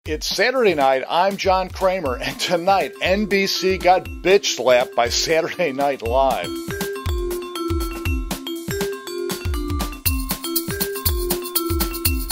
It's Saturday night, I'm John Kramer, and tonight NBC got bitch slapped by Saturday Night Live.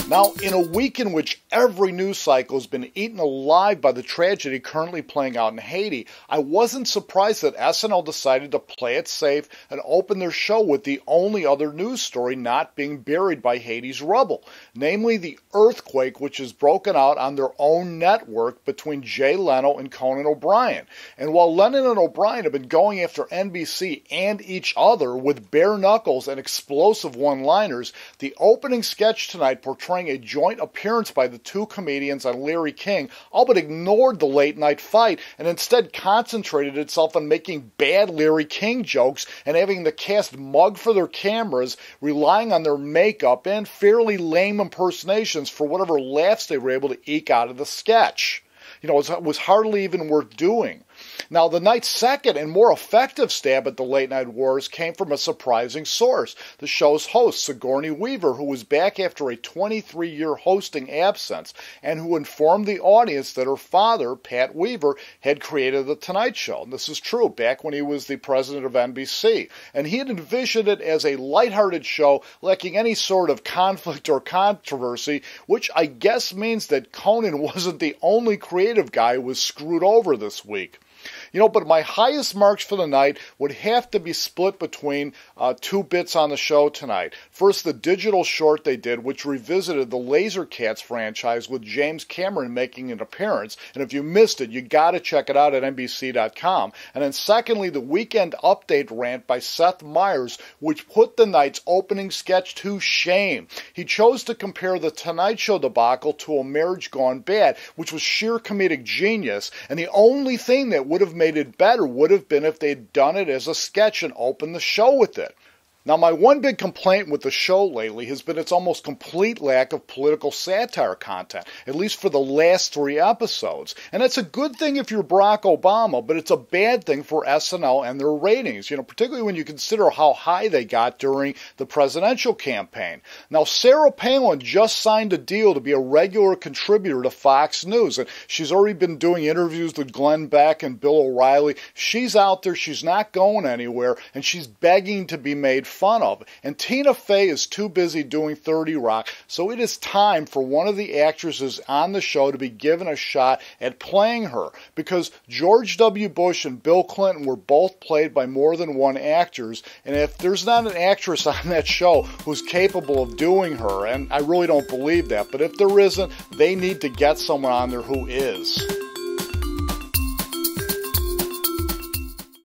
Now, in a week in which every news cycle has been eaten alive by the tragedy currently playing out in Haiti, I wasn't surprised that SNL decided to play it safe and open their show with the only other news story not being buried by Haiti's rubble, namely the earthquake which has broken out on their own network between Jay Leno and Conan O'Brien. And while Lennon and O'Brien have been going after NBC and each other with bare knuckles and explosive one-liners, the opening sketch tonight portraying a joint appearance by the two comedians on Larry King all but ignored the late-night fight and instead concentrated itself on making bad Larry King jokes and having the cast mug for their cameras, relying on their makeup and fairly lame impersonations for whatever laughs they were able to eke out of the sketch. You know, it was hardly even worth doing. Now, the night's second and more effective stab at the late-night wars came from a surprising source, the show's host, Sigourney Weaver, who was back after a 23-year hosting absence, and who informed the audience that her father, Pat Weaver, had created The Tonight Show. And this is true, back when he was the president of NBC. And he had envisioned it as a lighthearted show lacking any sort of conflict or controversy, which I guess means that Conan wasn't the only creative guy who was screwed over this week. You know, but my highest marks for the night would have to be split between two bits on the show tonight. First, the digital short they did, which revisited the Laser Cats franchise with James Cameron making an appearance. And if you missed it, you got to check it out at NBC.com. And then secondly, the weekend update rant by Seth Meyers, which put the night's opening sketch to shame. He chose to compare the Tonight Show debacle to A Marriage Gone Bad, which was sheer comedic genius. And the only thing that would have made it better would have been if they'd done it as a sketch and opened the show with it. Now, my one big complaint with the show lately has been its almost complete lack of political satire content, at least for the last 3 episodes. And that's a good thing if you're Barack Obama, but it's a bad thing for SNL and their ratings, you know, particularly when you consider how high they got during the presidential campaign. Now, Sarah Palin just signed a deal to be a regular contributor to Fox News, and she's already been doing interviews with Glenn Beck and Bill O'Reilly. She's out there, she's not going anywhere, and she's begging to be made fun of. And Tina Fey is too busy doing 30 Rock, so it is time for one of the actresses on the show to be given a shot at playing her, because George W. Bush and Bill Clinton were both played by more than one actors, and if there's not an actress on that show who's capable of doing her, and I really don't believe that, but if there isn't, they need to get someone on there who is.